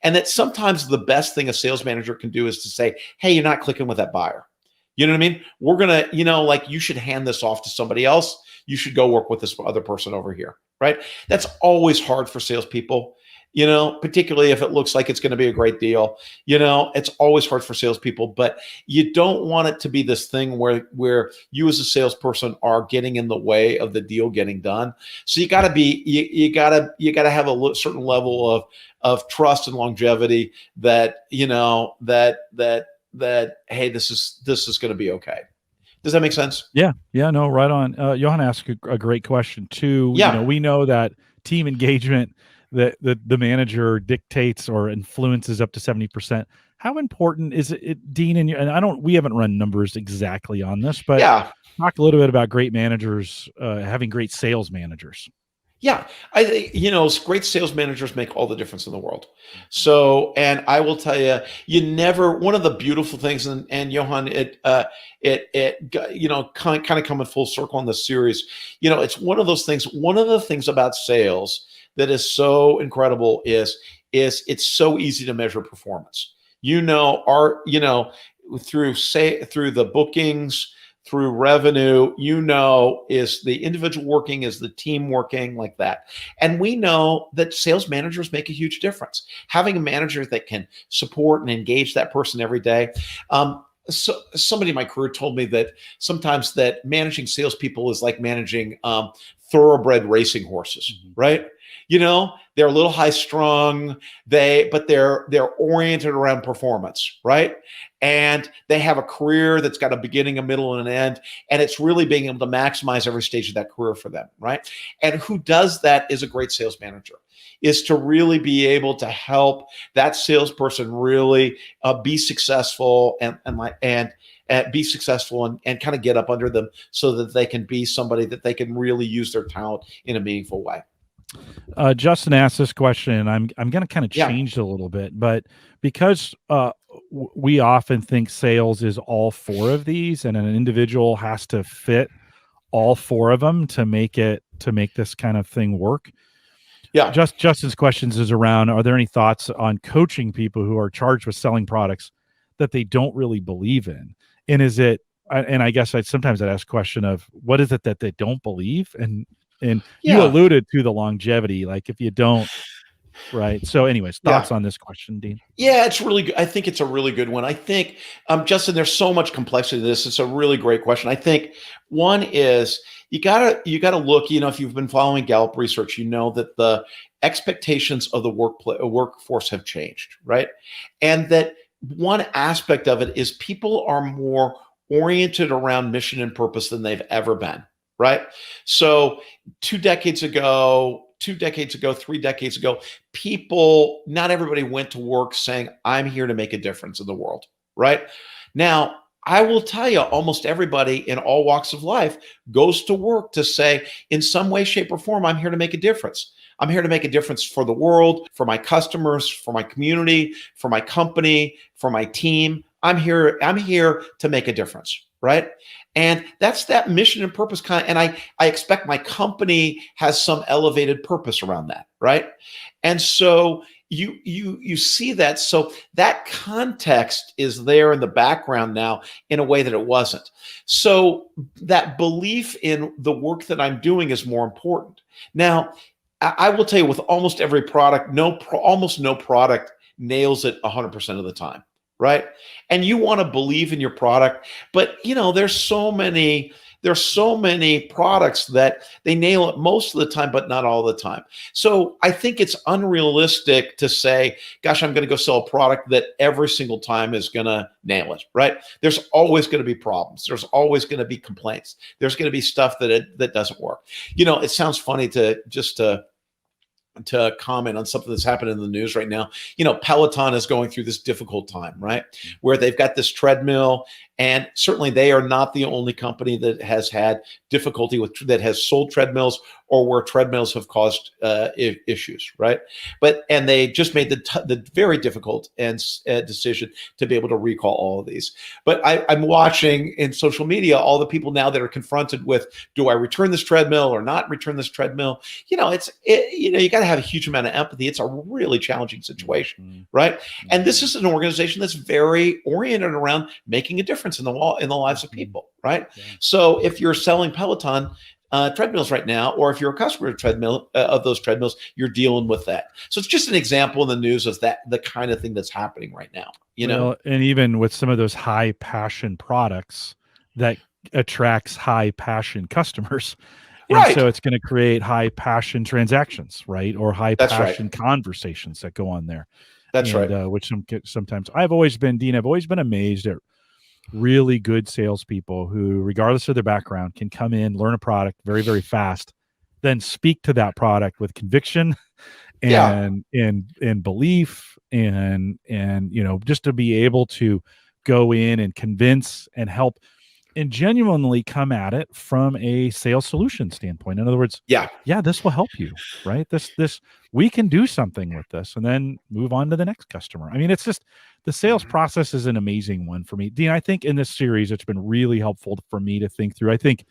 And that sometimes the best thing a sales manager can do is to say, hey, you're not clicking with that buyer. You know what I mean? We're going to, like you should hand this off to somebody else. You should go work with this other person over here, right? That's always hard for salespeople, particularly if it looks like it's going to be a great deal. It's always hard for salespeople, but you don't want it to be this thing where you as a salesperson are getting in the way of the deal getting done. So you got to be, you got to have a certain level of trust and longevity that, that hey, this is going to be okay. Does that make sense? Yeah, no, right on. Johan asked a great question too. Yeah. We know that team engagement, that the manager dictates or influences up to 70%. How important is it, Dean? And we haven't run numbers exactly on this, but Yeah. talk a little bit about great managers having great sales managers. Yeah, I think great sales managers make all the difference in the world. So, and I will tell you, one of the beautiful things, and Johan, kind of coming full circle in this series. It's one of those things. One of the things about sales that is so incredible is it's so easy to measure performance. Through the bookings, through revenue, is the individual working, is the team working, like that. And we know that sales managers make a huge difference. Having a manager that can support and engage that person every day. So somebody in my career told me that sometimes that managing salespeople is like managing thoroughbred racing horses, right? They're a little high strung, but they're oriented around performance, right? And they have a career that's got a beginning, a middle, and an end. And it's really being able to maximize every stage of that career for them, right? And who does that is a great sales manager, is to really be able to help that salesperson really be successful and be successful and kind of get up under them so that they can be somebody that they can really use their talent in a meaningful way. Justin asked this question, and I'm going to kind of change it a little bit, but because we often think sales is all four of these, and an individual has to fit all four of them to make this kind of thing work. Yeah. Justin's questions is around: are there any thoughts on coaching people who are charged with selling products that they don't really believe in? And is it? And I guess sometimes I'd ask a question of what is it that they don't believe? And you alluded to the longevity, like if you don't, right? So anyways, thoughts on this question, Dean? Yeah, it's really good. I think it's a really good one. I think, Justin, there's so much complexity to this. It's a really great question. I think one is you gotta look, if you've been following Gallup research, that the expectations of the workforce have changed, right? And that one aspect of it is people are more oriented around mission and purpose than they've ever been. Right. So 2 decades ago, 3 decades ago, not everybody went to work saying, I'm here to make a difference in the world. Right. Now, I will tell you, almost everybody in all walks of life goes to work to say, in some way, shape, or form, I'm here to make a difference. I'm here to make a difference for the world, for my customers, for my community, for my company, for my team. I'm here to make a difference. Right. And that's that mission and purpose and I expect my company has some elevated purpose around that. Right. And so, you see that. So that context is there in the background now in a way that it wasn't. So that belief in the work that I'm doing is more important. Now, I will tell you, with almost every product, almost no product nails it 100% of the time, right? And you want to believe in your product, but there's so many products that they nail it most of the time, but not all the time. So I think it's unrealistic to say, gosh, I'm going to go sell a product that every single time is going to nail it, right? There's always going to be problems. There's always going to be complaints. There's going to be stuff that doesn't work. It sounds funny to comment on something that's happening in the news right now. Peloton is going through this difficult time, right? Where they've got this treadmill, and certainly they are not the only company that has had difficulty that has sold treadmills or where treadmills have caused issues, right? And they just made the very difficult decision to be able to recall all of these. But I'm watching in social media all the people now that are confronted with, do I return this treadmill or not return this treadmill? You got to have a huge amount of empathy. It's a really challenging situation, right? And this is an organization that's very oriented around making a difference in the lives of people, right? Yeah. So if you're selling Peloton treadmills right now, or if you're a customer of those treadmills, you're dealing with that. So it's just an example in the news of the kind of thing that's happening right now. And even with some of those high passion products that attracts high passion customers. And right. So it's going to create high passion transactions, right? Or high passion conversations that go on there. That's right. Which sometimes I've always been amazed at really good salespeople who, regardless of their background, can come in, learn a product very, very fast, then speak to that product with conviction and belief and just to be able to go in and convince and help and genuinely come at it from a sales solution standpoint. In other words, this will help you, right? This we can do something with this, and then move on to the next customer. I mean, it's just the sales process is an amazing one for me, Dean. I think in this series, it's been really helpful for me to think through. I think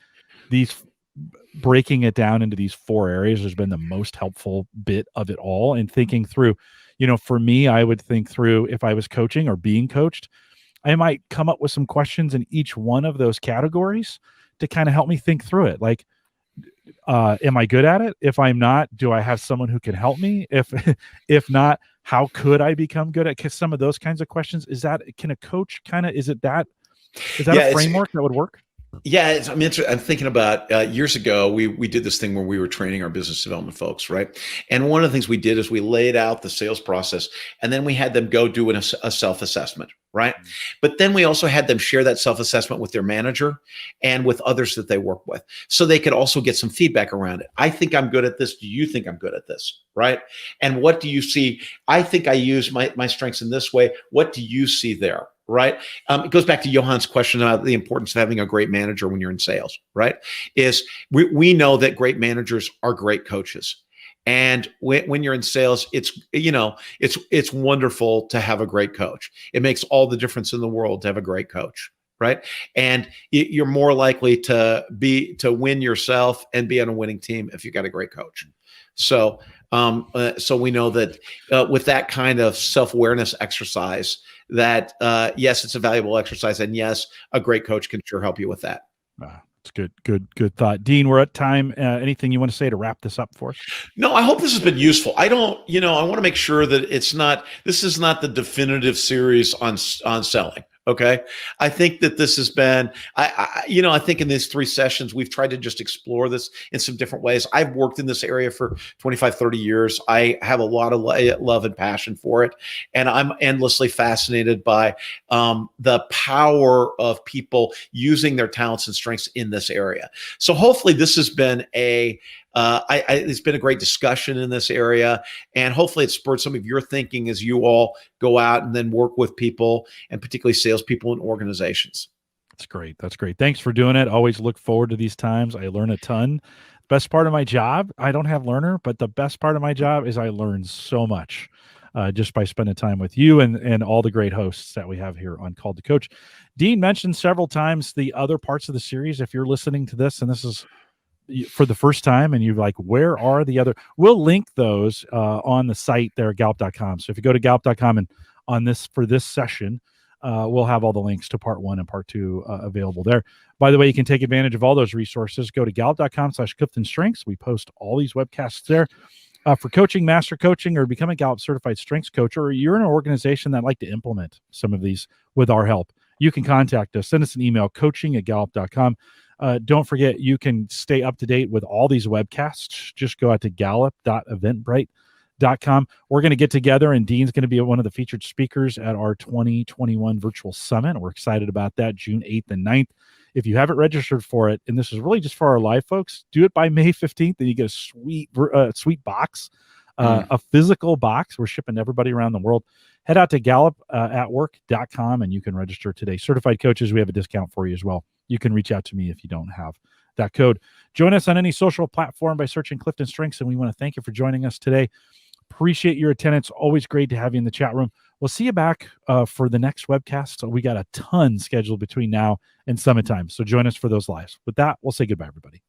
breaking it down into these 4 areas has been the most helpful bit of it all. And thinking through, for me, I would think through if I was coaching or being coached, I might come up with some questions in each one of those categories to kind of help me think through it. Like, am I good at it? If I'm not, do I have someone who can help me? If not, how could I become good at some of those kinds of questions? Can a coach is that a framework that would work? Yeah, I'm thinking about years ago, we did this thing where we were training our business development folks, right? And one of the things we did is we laid out the sales process, and then we had them go do a self-assessment, right? But then we also had them share that self-assessment with their manager and with others that they work with, so they could also get some feedback around it. I think I'm good at this. Do you think I'm good at this? Right? And what do you see? I think I use my strengths in this way. What do you see there? Right. It goes back to Johan's question about the importance of having a great manager when you're in sales, right? Is we know that great managers are great coaches. And when you're in sales, it's wonderful to have a great coach. It makes all the difference in the world to have a great coach, right? And you're more likely to win yourself and be on a winning team if you got a great coach. So we know that with that kind of self-awareness exercise, that yes, it's a valuable exercise, and yes, a great coach can sure help you with that. It's good thought. Dean, we're at time. Anything you want to say to wrap this up for us? No, I hope this has been useful. I want to make sure that this is not the definitive series on selling. Okay. I think that this has been, I think in these 3 sessions, we've tried to just explore this in some different ways. I've worked in this area for 25, 30 years. I have a lot of love and passion for it. And I'm endlessly fascinated by the power of people using their talents and strengths in this area. So hopefully this has been it's been a great discussion in this area, and hopefully it spurred some of your thinking as you all go out and then work with people, and particularly salespeople and organizations. That's great. Thanks for doing it. Always look forward to these times. I learn a ton. Best part of my job, I don't have learner, but the best part of my job is I learn so much just by spending time with you and all the great hosts that we have here on Called to Coach. Dean mentioned several times the other parts of the series. If you're listening to this and this is for the first time and you're like, where are the other, we'll link those on the site there at gallup.com. So if you go to gallup.com and on this, for this session, we'll have all the links to part 1 and part 2 available there. By the way, you can take advantage of all those resources. Go to gallup.com/CliftonStrengths. We post all these webcasts there. For coaching, master coaching, or become a Gallup certified strengths coach, or you're in an organization that like to implement some of these with our help, you can contact us. Send us an email, coaching@gallup.com. Don't forget, you can stay up to date with all these webcasts. Just go out to gallup.eventbrite.com. We're going to get together, and Dean's going to be one of the featured speakers at our 2021 virtual summit. We're excited about that, June 8th and 9th. If you haven't registered for it, and this is really just for our live folks, do it by May 15th, and you get a sweet box, a physical box. We're shipping to everybody around the world. Head out to gallup@work.com, and you can register today. Certified coaches, we have a discount for you as well. You can reach out to me if you don't have that code. Join us on any social platform by searching Clifton Strengths, and we want to thank you for joining us today. Appreciate your attendance. Always great to have you in the chat room. We'll see you back for the next webcast. So we got a ton scheduled between now and summit time. So join us for those lives. With that, we'll say goodbye, everybody.